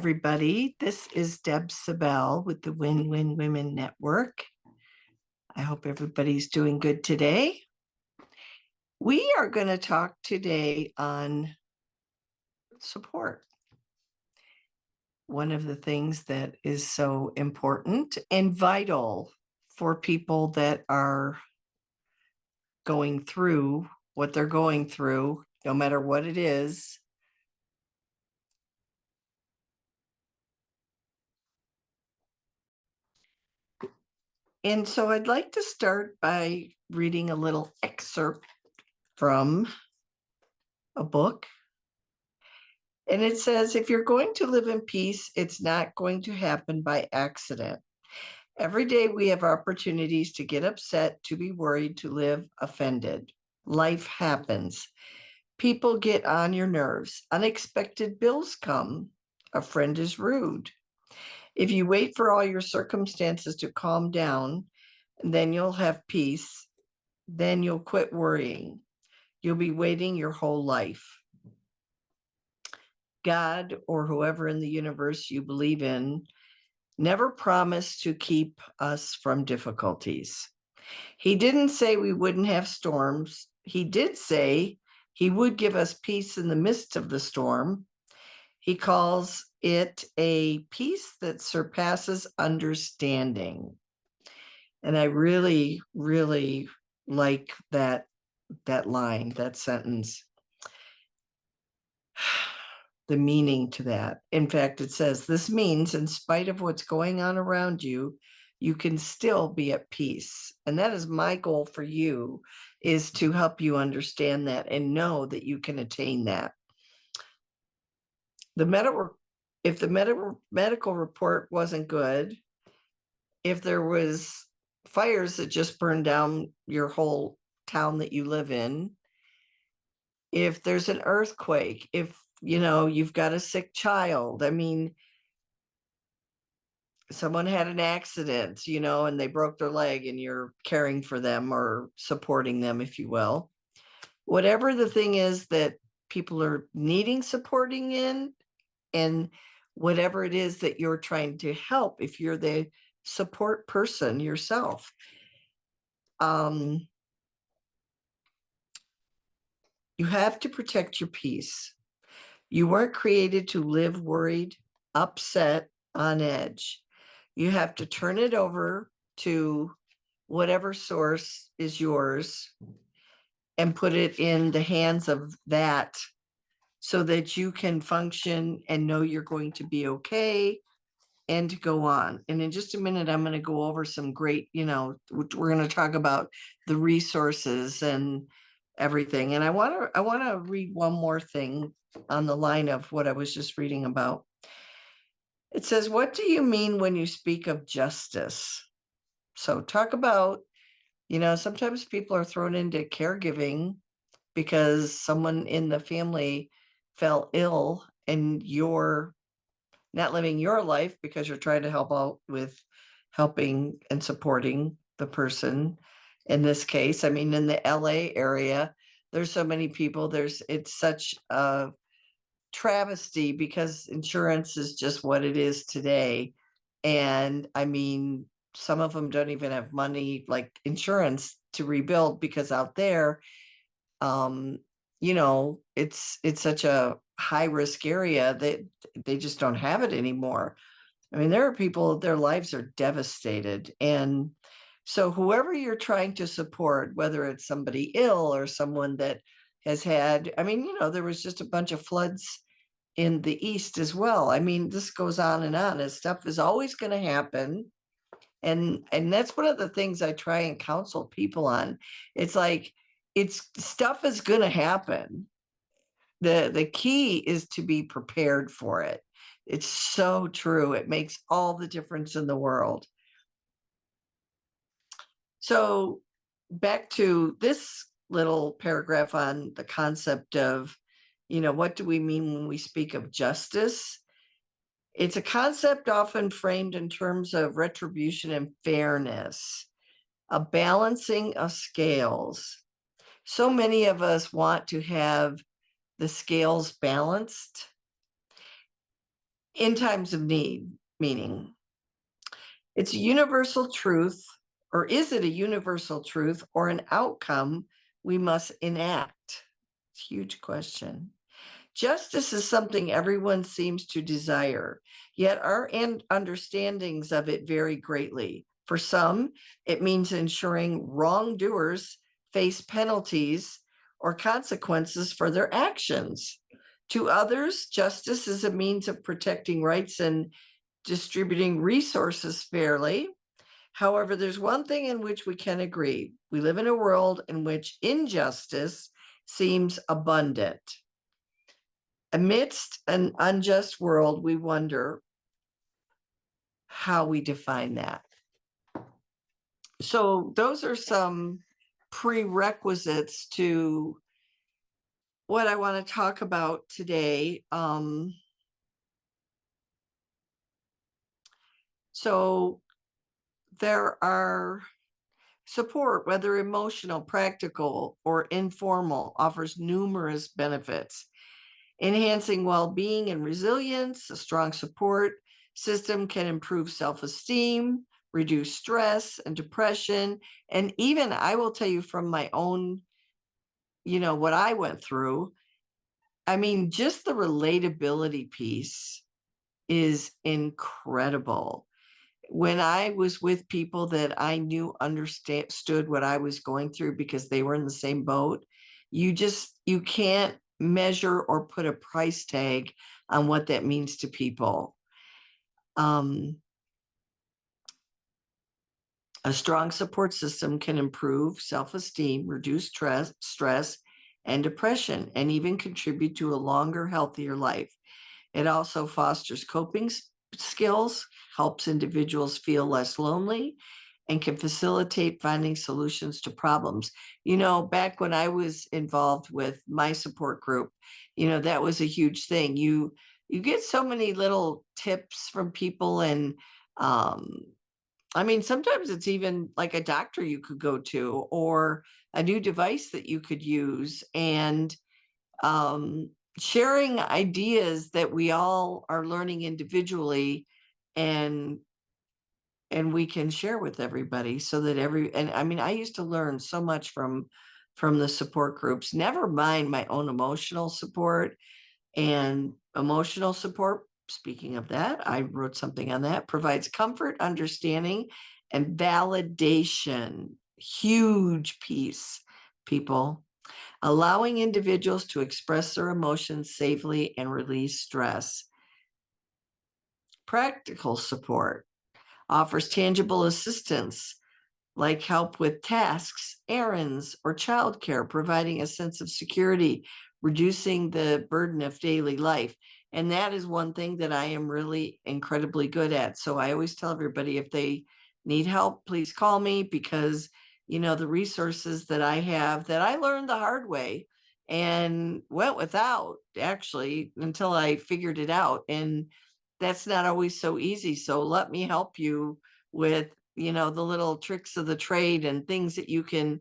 everybody. This is Deb SaBell with the Win-Win Women Network. I hope everybody's doing good today. We are going to talk today on support. One of the things that is so important and vital for people that are going through what they're going through, no matter what it is. And so I'd like to start by reading a little excerpt from a book. And it says, if you're going to live in peace, it's not going to happen by accident. Every day we have opportunities to get upset, to be worried, to live offended. Life happens. People get on your nerves. Unexpected bills come. A friend is rude. If you wait for all your circumstances to calm down, then you'll have peace. Then you'll quit worrying. You'll be waiting your whole life. God or whoever in the universe you believe in never promised to keep us from difficulties. He didn't say we wouldn't have storms. He did say he would give us peace in the midst of the storm. He calls it a peace that surpasses understanding. And I really, really like that line, that sentence. The meaning to that. In fact, it says, this means in spite of what's going on around you, you can still be at peace. And that is my goal for you, is to help you understand that and know that you can attain that. If the medical report wasn't good, if there was fires that just burned down your whole town that you live in, if there's an earthquake, if you've got a sick child. I mean, someone had an accident, and they broke their leg and you're caring for them or supporting them, if you will. Whatever the thing is that people are needing supporting in, and whatever it is that you're trying to help, if you're the support person yourself. You have to protect your peace. You weren't created to live worried, upset, on edge. You have to turn it over to whatever source is yours and put it in the hands of that so that you can function and know you're going to be okay and to go on. And in just a minute, I'm going to go over some great, we're going to talk about the resources and everything. And I want to read one more thing on the line of what I was just reading about. It says, what do you mean when you speak of justice? So talk about, sometimes people are thrown into caregiving because someone in the family fell ill and you're not living your life because you're trying to help out with helping and supporting the person. In this case, I mean, in the LA area, there's so many people, it's such a travesty because insurance is just what it is today. And I mean, some of them don't even have money like insurance to rebuild because out there, it's such a high risk area that they just don't have it anymore. I mean, there are people, their lives are devastated. And so whoever you're trying to support, whether it's somebody ill or someone that has had, I mean, there was just a bunch of floods in the East as well. I mean, this goes on and stuff is always going to happen. And that's one of the things I try and counsel people on. It's like, stuff is going to happen. The key is to be prepared for it. It's so true. It makes all the difference in the world. So back to this little paragraph on the concept of, what do we mean when we speak of justice? It's a concept often framed in terms of retribution and fairness, a balancing of scales. So many of us want to have the scales balanced. in times of need, meaning it's a universal truth, or is it a universal truth or an outcome we must enact? It's a huge question. Justice is something everyone seems to desire, yet our understandings of it vary greatly. For some, it means ensuring wrongdoers face penalties or consequences for their actions. To others, justice is a means of protecting rights and distributing resources fairly. However, there's one thing in which we can agree. We live in a world in which injustice seems abundant. Amidst an unjust world, we wonder how we define that. So those are some prerequisites to what I want to talk about today. So there are support, whether emotional, practical, or informal, offers numerous benefits. Enhancing well-being and resilience, a strong support system can improve self-esteem, reduce stress and depression. And even I will tell you from my own, what I went through, I mean, just the relatability piece is incredible. When I was with people that I knew understood what I was going through because they were in the same boat, you can't measure or put a price tag on what that means to people. A strong support system can improve self-esteem, reduce stress and depression, and even contribute to a longer, healthier life. It also fosters coping skills, helps individuals feel less lonely, and can facilitate finding solutions to problems. Back when I was involved with my support group, that was a huge thing. You get so many little tips from people, and I mean, sometimes it's even like a doctor you could go to or a new device that you could use, and sharing ideas that we all are learning individually, and we can share with everybody so that and I mean, I used to learn so much from the support groups, never mind my own emotional support. And emotional support, speaking of that, I wrote something on that, provides comfort, understanding, and validation. Huge piece, people. Allowing individuals to express their emotions safely and release stress. Practical support offers tangible assistance like help with tasks, errands, or childcare, providing a sense of security, reducing the burden of daily life. And that is one thing that I am really incredibly good at. So I always tell everybody, if they need help, please call me, because the resources that I have that I learned the hard way and went without, actually, until I figured it out. And that's not always so easy. So let me help you with the little tricks of the trade and things that you can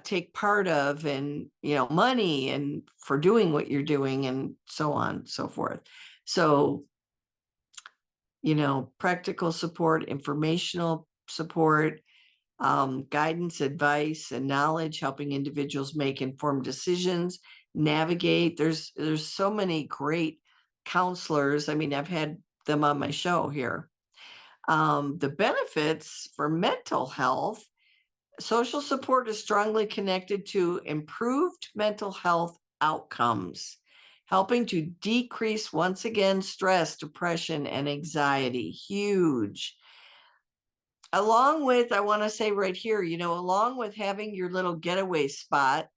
take part of, and money and for doing what you're doing, and so on and so forth. So practical support, informational support, guidance, advice, and knowledge, helping individuals make informed decisions, navigate. There's so many great counselors. I mean, I've had them on my show here. The benefits for mental health: social support is strongly connected to improved mental health outcomes, helping to decrease, once again, stress, depression, and anxiety. Huge. Along with, I want to say right here, along with having your little getaway spot,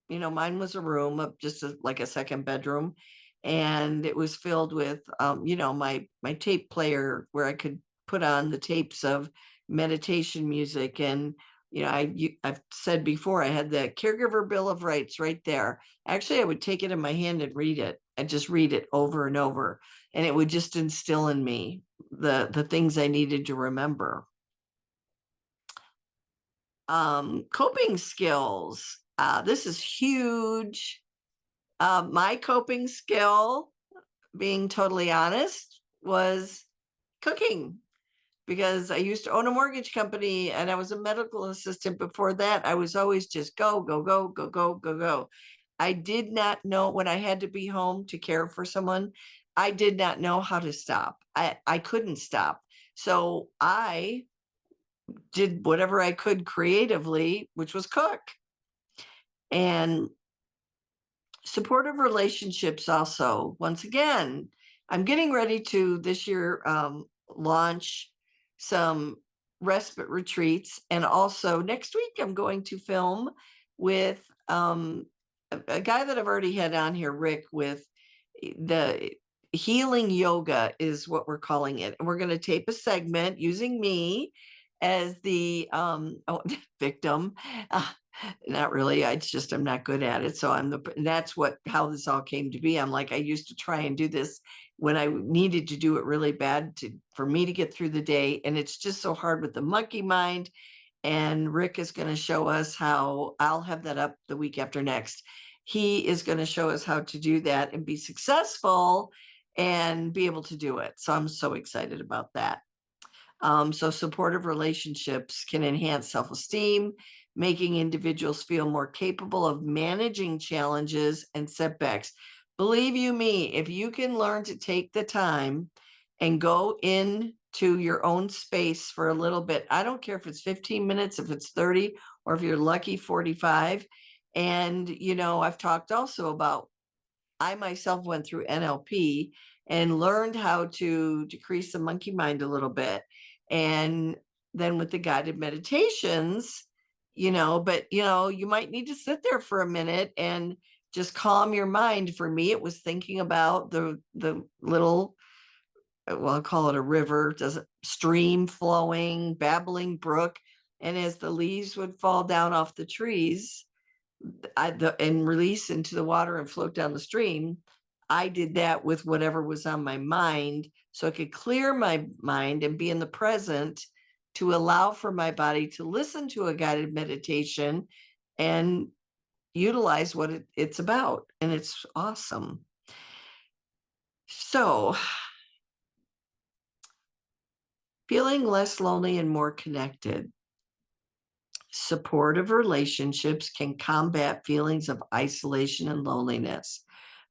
mine was a room of just like a second bedroom, and it was filled with, my tape player where I could put on the tapes of meditation music. And, I've said before, I had the Caregiver Bill of Rights right there. Actually, I would take it in my hand and read it. I'd just read it over and over, and it would just instill in me the things I needed to remember. Coping skills. This is huge. My coping skill, being totally honest, was cooking, because I used to own a mortgage company and I was a medical assistant before that. I was always just go, go, go, go, go, go, go. I did not know when I had to be home to care for someone, I did not know how to stop. I couldn't stop. So I did whatever I could creatively, which was cook. And supportive relationships also, once again, I'm getting ready to this year launch some respite retreats, and also next week I'm going to film with a guy that I've already had on here, Rick, with the healing yoga is what we're calling it, and we're going to tape a segment using me as the victim. Not really. It's just I'm not good at it. So that's how this all came to be. I'm like, I used to try and do this when I needed to do it really bad for me to get through the day. And it's just so hard with the monkey mind. And Rick is going to show us how. I'll have that up the week after next. He is going to show us how to do that and be successful and be able to do it. So I'm so excited about that. So supportive relationships can enhance self-esteem, making individuals feel more capable of managing challenges and setbacks. Believe you me, if you can learn to take the time and go into your own space for a little bit, I don't care if it's 15 minutes, if it's 30, or if you're lucky 45. And, I've talked also about, I myself went through NLP and learned how to decrease the monkey mind a little bit. And then with the guided meditations, you might need to sit there for a minute and just calm your mind. For me, it was thinking about the little, well, I'll call it a river, does it stream flowing, babbling brook. And as the leaves would fall down off the trees, and release into the water and float down the stream, I did that with whatever was on my mind, so I could clear my mind and be in the present, to allow for my body to listen to a guided meditation and utilize what it's about. And it's awesome. So, feeling less lonely and more connected. Supportive relationships can combat feelings of isolation and loneliness,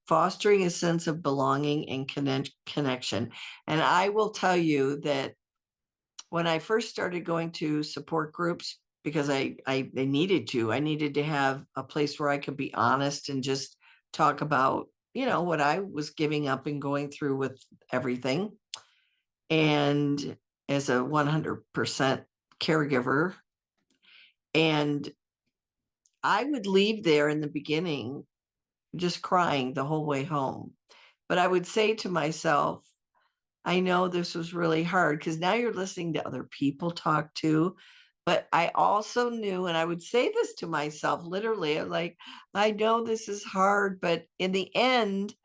fostering a sense of belonging and connection. And I will tell you that when I first started going to support groups, because I needed to have a place where I could be honest and just talk about, what I was giving up and going through with everything. And as a 100% caregiver, and I would leave there in the beginning just crying the whole way home. But I would say to myself, I know this was really hard, because now you're listening to other people talk too. But I also knew, and I would say this to myself literally, I'm like, I know this is hard, but in the end,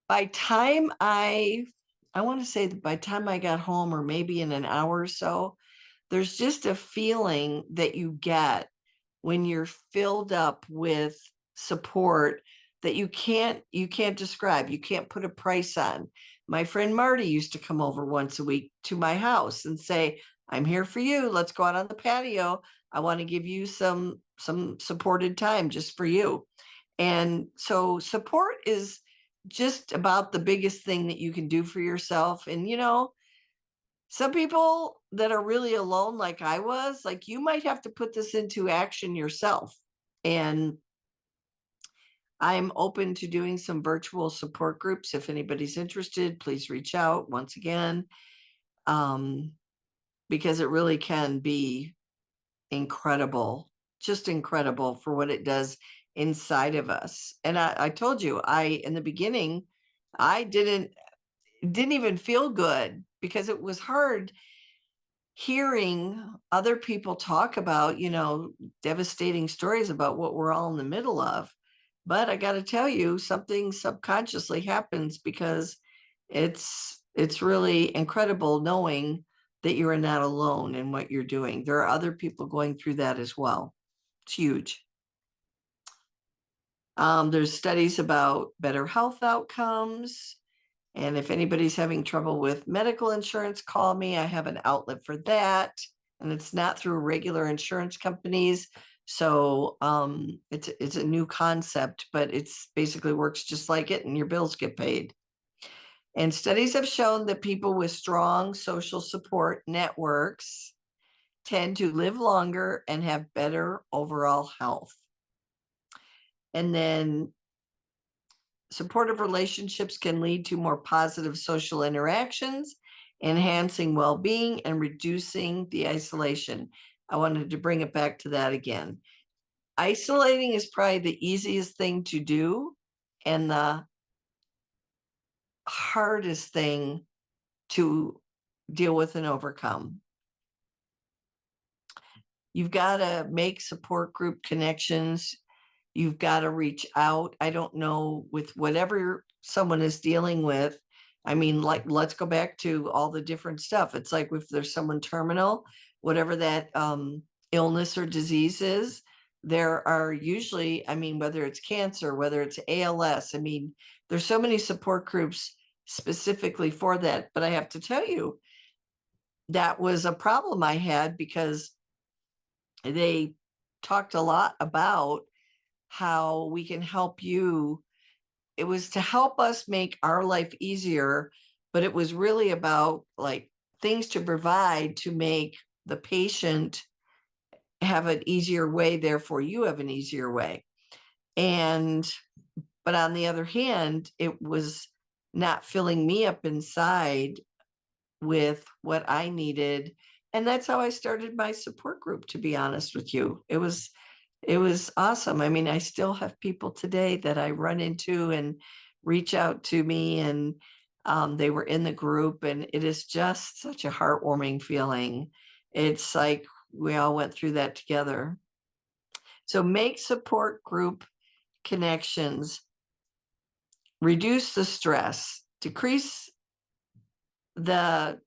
by time I want to say that by the time I got home, or maybe in an hour or so, there's just a feeling that you get when you're filled up with support that you can't describe, you can't put a price on. My friend Marty used to come over once a week to my house and say, I'm here for you, let's go out on the patio, I want to give you some supported time just for you. And so support is just about the biggest thing that you can do for yourself. And some people that are really alone, like I was, like, you might have to put this into action yourself. And I'm open to doing some virtual support groups. If anybody's interested, please reach out once again, because it really can be incredible, just incredible for what it does inside of us. And I told you, in the beginning, I didn't even feel good, because it was hard hearing other people talk about, devastating stories about what we're all in the middle of. But I got to tell you, something subconsciously happens, because it's really incredible knowing that you're not alone in what you're doing. There are other people going through that as well. It's huge. There's studies about better health outcomes, And if anybody's having trouble with medical insurance, call me. I have an outlet for that. And it's not through regular insurance companies. So it's a new concept, but it's basically works just like it, and your bills get paid. And studies have shown that people with strong social support networks tend to live longer and have better overall health. And then supportive relationships can lead to more positive social interactions, enhancing well-being and reducing the isolation. I wanted to bring it back to that again. Isolating is probably the easiest thing to do and the hardest thing to deal with and overcome. You've got to make support group connections. You've got to reach out. I don't know, with whatever someone is dealing with. I mean, like, let's go back to all the different stuff. It's like if there's someone terminal, whatever that illness or disease is, there are usually, I mean, whether it's cancer, whether it's ALS, I mean, there's so many support groups specifically for that. But I have to tell you, that was a problem I had, because they talked a lot about how we can help you. It was to help us make our life easier, but it was really about like things to provide to make the patient have an easier way, therefore you have an easier way. And but on the other hand, it was not filling me up inside with what I needed. And that's how I started my support group, to be honest with you. It was awesome. I mean, I still have people today that I run into and reach out to me, and they were in the group, and it is just such a heartwarming feeling. It's like we all went through that together. So make support group connections, reduce the stress, decrease the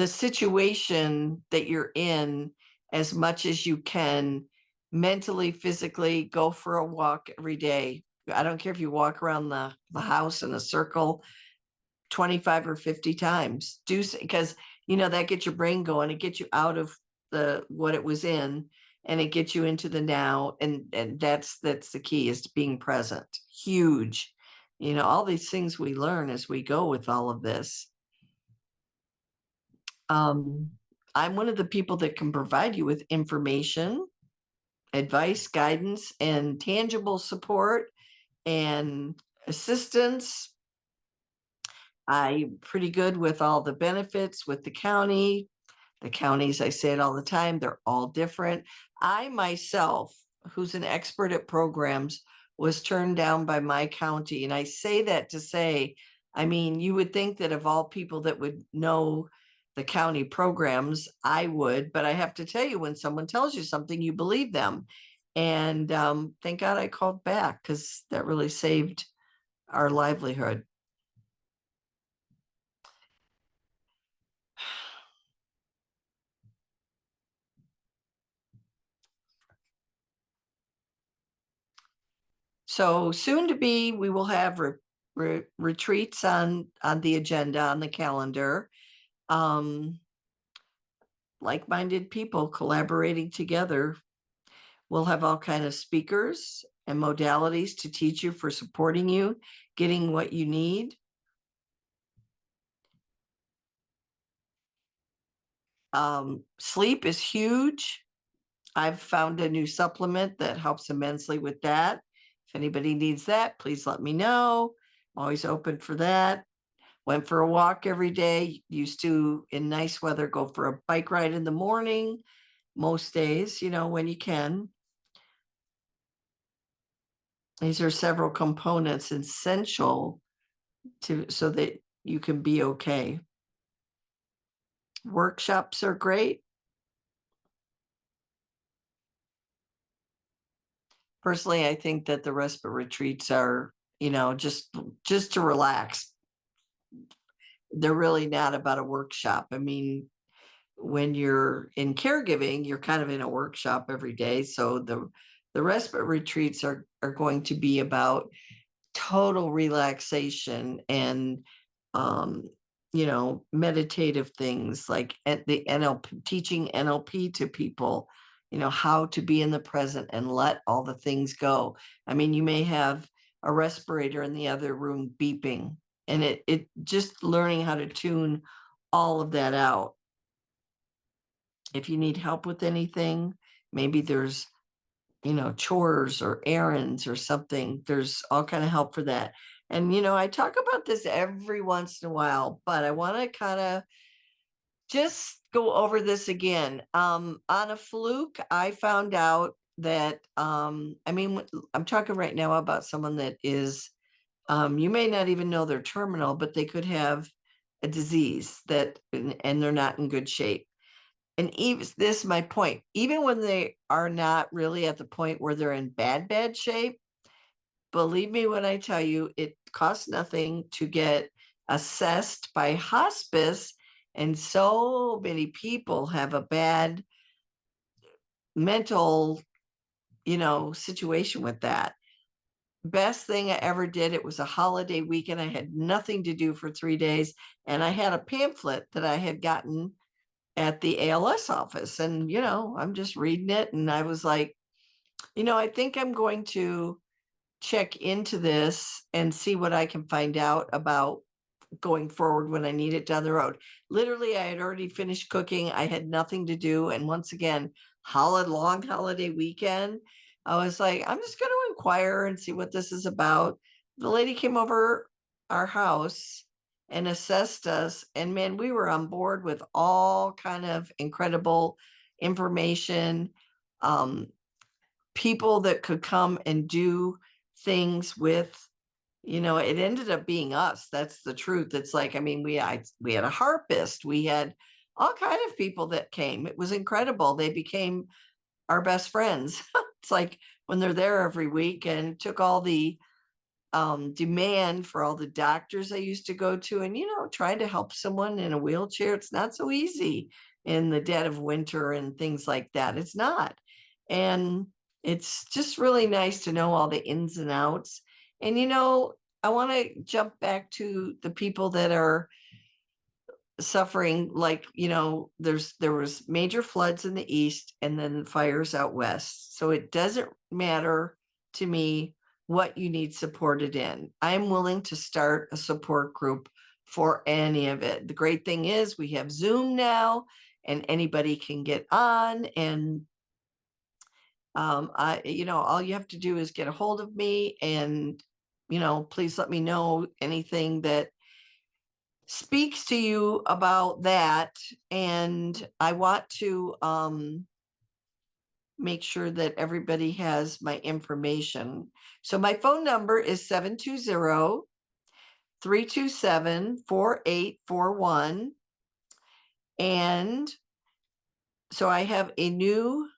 situation that you're in as much as you can, mentally, physically. Go for a walk every day. I don't care if you walk around the house in a circle 25 or 50 times. Do, because that gets your brain going. It gets you out of the what it was in, and it gets you into the now. And that's the key, is being present. Huge. All these things we learn as we go with all of this. I'm one of the people that can provide you with information, advice, guidance, and tangible support and assistance. I'm pretty good with all the benefits with the county. The counties, I say it all the time, they're all different. I myself, who's an expert at programs, was turned down by my county. And I say that to say, I mean, you would think that of all people that would know the county programs, I would, but I have to tell you, when someone tells you something, you believe them. And thank God I called back, because that really saved our livelihood. So soon to be, we will have retreats on the agenda, on the calendar. Like-minded people collaborating together. We'll have all kind of speakers and modalities to teach you, for supporting you, getting what you need. Sleep is huge. I've found a new supplement that helps immensely with that. If anybody needs that, please let me know. I'm always open for that. Went for a walk every day. Used to, in nice weather, go for a bike ride in the morning, most days, when you can. These are several components essential so that you can be okay. Workshops are great. Personally, I think that the respite retreats are, just to relax. They're really not about a workshop. I mean, when you're in caregiving, you're kind of in a workshop every day. So the respite retreats are going to be about total relaxation and, um, meditative things like at the NLP, teaching NLP to people, how to be in the present and let all the things go. I mean, you may have a respirator in the other room beeping, and it just learning how to tune all of that out. If you need help with anything, maybe there's chores or errands or something, there's all kind of help for that. And I talk about this every once in a while, but I want to kind of just go over this again. On a fluke, I found out that I'm talking right now about someone that is, you may not even know they're terminal, but they could have a disease that and they're not in good shape. And even this is my point, even when they are not really at the point where they're in bad shape, believe me when I tell you, it costs nothing to get assessed by hospice. And so many people have a bad mental, situation with that. Best thing I ever did, it was a holiday weekend. I had nothing to do for 3 days. And I had a pamphlet that I had gotten at the ALS office. And, I'm just reading it. And I was like, I think I'm going to check into this and see what I can find out about going forward when I need it down the road. Literally, I had already finished cooking. I had nothing to do. And once again, long holiday weekend, I was like, I'm just going to inquire and see what this is about. The lady came over our house and assessed us. And man, we were on board with all kind of incredible information. Um, People that could come and do things with, it ended up being us. That's the truth. It's like, I mean, we had a harpist, we had all kind of people that came. It was incredible. They became our best friends. It's like when they're there every week, and took all the demand for all the doctors I used to go to. And, trying to help someone in a wheelchair, it's not so easy in the dead of winter and things like that. It's not. And it's just really nice to know all the ins and outs. And, I want to jump back to the people that are suffering, like, there was major floods in the east and then fires out west. So it doesn't matter to me what you need supported in. I'm willing to start a support group for any of it. The great thing is we have Zoom now, and anybody can get on. And all you have to do is get a hold of me, and please let me know anything that speaks to you about that. And I want to make sure that everybody has my information. So my phone number is 720-327-4841. And so I have a new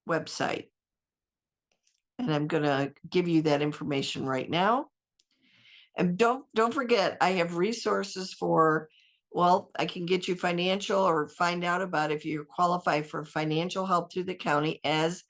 website, and I'm going to give you that information right now. And don't forget, I have resources for, well, I can get you financial, or find out about if you qualify for financial help through the county as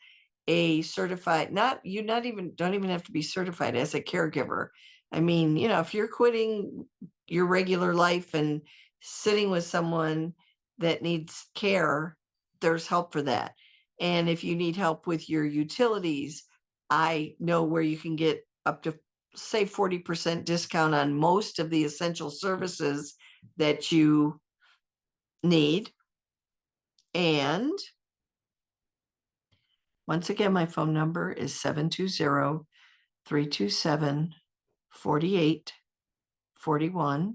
a certified, don't even have to be certified as a caregiver. I mean, if you're quitting your regular life and sitting with someone that needs care, there's help for that. And if you need help with your utilities, I know where you can get up to, say, 40% discount on most of the essential services that you need. And once again, my phone number is 720-327-4841.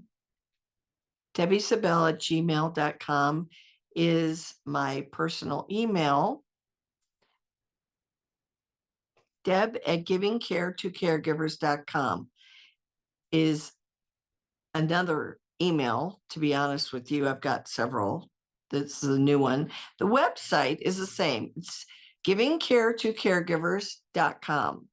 Debbie SaBell at gmail.com is my personal email. Deb at givingcaretocaregivers.com is another email. To be honest with you, I've got several. This is a new one. The website is the same. It's givingcaretocaregivers.com.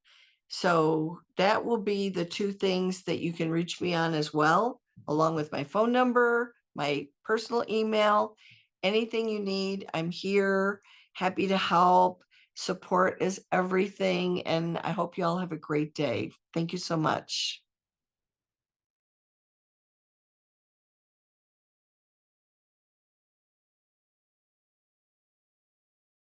So that will be the two things that you can reach me on as well, along with my phone number, my personal email. Anything you need, I'm here, happy to help. Support is everything, and I hope you all have a great day. Thank you so much.